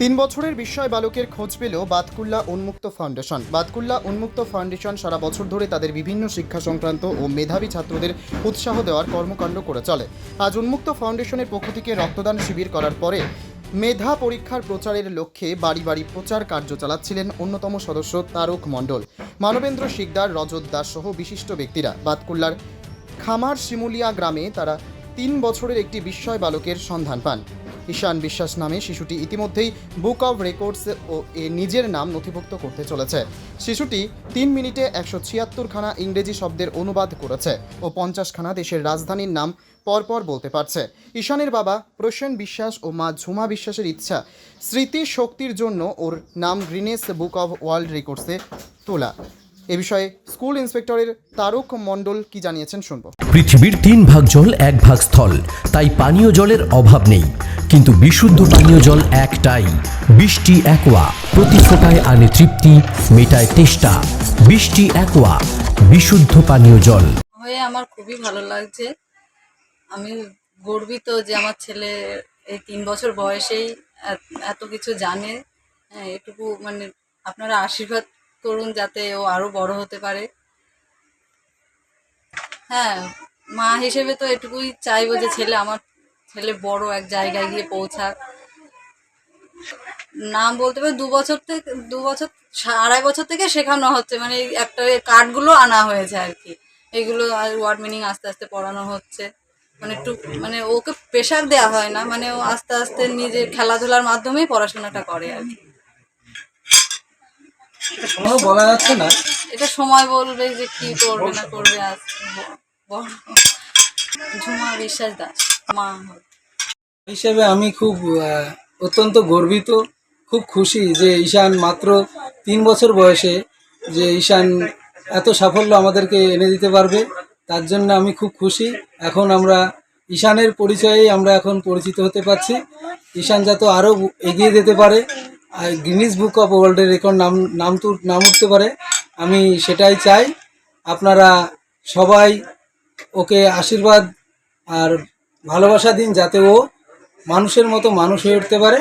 3 বছরের বিস্ময় বালকের খোঁজ পেল বাতকুল্লা উন্মুক্ত ফাউন্ডেশন। বাতকুল্লা উন্মুক্ত ফাউন্ডেশন সারা বছর ধরে তাদের বিভিন্ন শিক্ষা সংক্রান্ত ও মেধাবী ছাত্রদের উৎসাহ দেওয়ার কর্মকাণ্ড করে চলে। আজ উন্মুক্ত ফাউন্ডেশনের পক্ষ থেকে রক্তদান শিবির করার পরে মেধা পরীক্ষার প্রচারের লক্ষ্যে বাড়ি বাড়ি প্রচার কার্য চালাচ্ছিলেন অন্যতম সদস্য তারক মণ্ডল, মানবেন্দ্র শিকদার, রজত দাস সহ বিশিষ্ট ব্যক্তিরা। বাতকুল্লার খামার শিমুলিয়া গ্রামে তারা 3 বছরের একটি বিস্ময় বালকের সন্ধান পান। ঈশান বিশ্বাস নামে শিশুটি ইতিমধ্যেই বুক অব রেকর্ডস ও নিজের নাম নথিভুক্ত করতে চলেছে। শিশুটি 3 মিনিটে 176খানা ইংরেজি শব্দের অনুবাদ করেছে ও 50খানা দেশের রাজধানীর নাম পরপর বলতে পারছে। ঈশানের বাবা প্রসেন বিশ্বাস ও মা ঝুমা বিশ্বাসের ইচ্ছা স্মৃতি শক্তির জন্য ওর নাম গ্রিনেস বুক অব ওয়ার্ল্ড রেকর্ডসে তোলা। এ বিষয়ে স্কুল ইন্সপেক্টরের তারক মণ্ডল কি জানিয়েছেন শুনব। পৃথিবীর 3 ভাগ জল 1 ভাগ স্থল, তাই পানীয় জলের অভাব নেই, কিন্তু বিশুদ্ধ পানীয় জল একটাই, বৃষ্টি অ্যাকোয়া। প্রতি ফোঁটায় আনে তৃপ্তি, মেটায় তেষ্টা। বৃষ্টি অ্যাকোয়া, বিশুদ্ধ পানীয় জল। হয়ে আমার খুবই ভালো লাগছে। আমি গর্বিত যে আমার ছেলে এই 3 বছর বয়সেই এত কিছু জানে। এটুকু মানে আপনারা আশীর্বাদ করুন যাতে ও আরো বড় হতে পারে। হ্যাঁ, মা হিসেবে তো এটুকুই চাইবো যে আমার ছেলে বড় এক জায়গায় গিয়ে পৌঁছাক। নাম বলতে পারে 2 বছর থেকে 2.5 বছর থেকে শেখানো হচ্ছে, মানে একটা কার্ডগুলো আনা হয়েছে আর কি। এগুলো আর ওয়ার্ড মিনিং আস্তে আস্তে পড়ানো হচ্ছে। মানে একটু মানে ওকে প্রেশার দেওয়া হয় না, মানে ও আস্তে আস্তে নিজের খেলাধুলার মাধ্যমেই পড়াশোনাটা করে আর কি। বলা যাচ্ছে না, এটা সময় বলবে যে কি করবে না করবে। আজ ঝুমা বিশ্বাস দাস মা হিসেবে আমি খুব অত্যন্ত গর্বিত, খুব খুশি যে ঈশান মাত্র 3 বছর বয়সে যে ঈশান এত সাফল্য আমাদেরকে এনে দিতে পারবে, তার জন্য আমি খুব খুশি। এখন আমরা ঈশানের পরিচয়ে আমরা এখন পরিচিত হতে পারছি। ঈশান যাতে আরও এগিয়ে যেতে পারে, আর গিনিস বুক অফ ওয়ার্ল্ডের রেকর্ড নাম উঠতে পারে, আমি সেটাই চাই। আপনারা সবাই ওকে আশীর্বাদ আর ভালোবাসা দিন যাতে ও মানুষের মতো মানুষ হয়ে উঠতে পারে,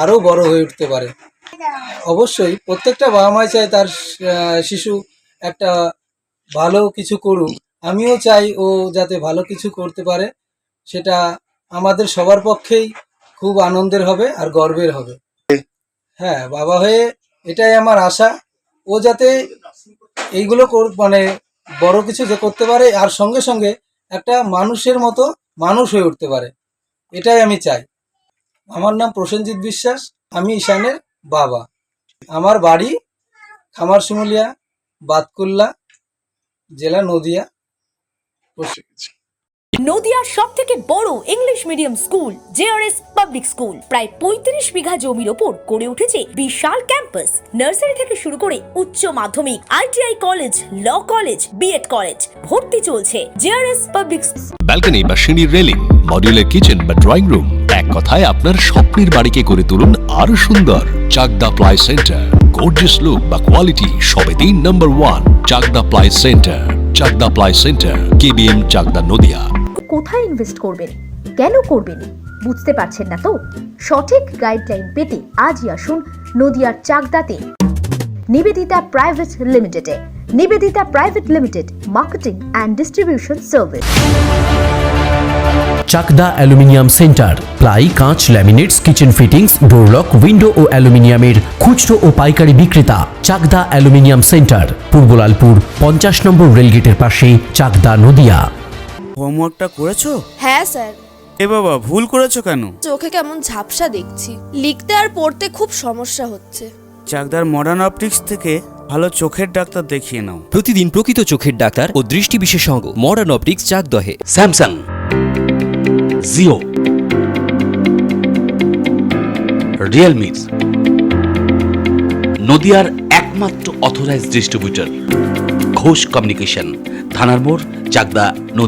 আরও বড় হয়ে উঠতে পারে। অবশ্যই প্রত্যেকটা বাবা মাই চায় তার শিশু একটা ভালো কিছু করুক। আমিও চাই ও যাতে ভালো কিছু করতে পারে, সেটা আমাদের সবার পক্ষেই খুব আনন্দের হবে আর গর্বের হবে। হ্যাঁ, বাবা হয়ে এটাই আমার আশা, ও যাতে এইগুলো মানে বড় কিছু যে করতে পারে আর সঙ্গে সঙ্গে একটা মানুষের মতো মানুষ হয়ে উঠতে পারে, এটাই আমি চাই। আমার নাম প্রসেনজিৎ বিশ্বাস, আমি ঈশানের বাবা। আমার বাড়ি খামার শিমুলিয়া, বাতকুল্লা, জেলা নদিয়া। নদিয়ার সবথেকে বড় English medium school JRS public school, প্রায় 35 বিঘা জমির ওপর গড়ে উঠেছে বিশাল ক্যাম্পাস। নার্সারি থেকে শুরু করে উচ্চ মাধ্যমিক, ITI college, law college, B Ed college, ভর্তি চলছে জেআরএস পাবলিক। ব্যালকনি বা সিঁড়ির রেলিং, মডিউলার কিচেন বা ড্রয়িং রুম, এক কথায় আপনার স্বপ্নের বাড়িকে করে তুলুন আরো সুন্দর। Chakdah ply centre, gorgeous look বা কোয়ালিটি সবে 3 number 1 Chakdah ply centre. Chakdah ply centre, KBM, Chakdah, Nadia. কোথায় ইনভেস্ট করবেন, কেন করবেন বুঝতে পারছেন না তো? সঠিক গাইডলাইন পেতে আজই আসুন নদিয়ার চাকদাতে নিবেদিতা প্রাইভেট লিমিটেডে। Nibedita private limited, marketing and distribution service. Chakdah aluminium centre, ply, কাঁচ, laminates, kitchen fittings, door lock, window ও অ্যালুমিনিয়ামের খুচরো ও পাইকারি বিক্রেতা। চাকদা অ্যালুমিনিয়াম সেন্টার, পূর্বলালপুর 50 নম্বর রেলগেটের পাশে, চাকদা, নদিয়া। হোমওয়ার্কটা করেছো? হ্যাঁ স্যার। এ বাবা, ভুল করেছো কেন? চোখে কেমন ঝাপসা দেখছি, লিখতে আর পড়তে খুব সমস্যা হচ্ছে। চাকদার মডার্ন অপটিক্স থেকে ভালো চোখের ডাক্তার দেখিয়ে নাও। প্রতিদিন প্রকৃত চোখের ডাক্তার ও দৃষ্টি বিশেষজ্ঞ মডার্ন অপটিক্স, চাকদহে। স্যামসাং, জিও, রিয়েলমি, নদিয়ার একমাত্র অথরাইজড ডিস্ট্রিবিউটর ঘোষ কমিউনিকেশন, থানার মোড়, চাকদা।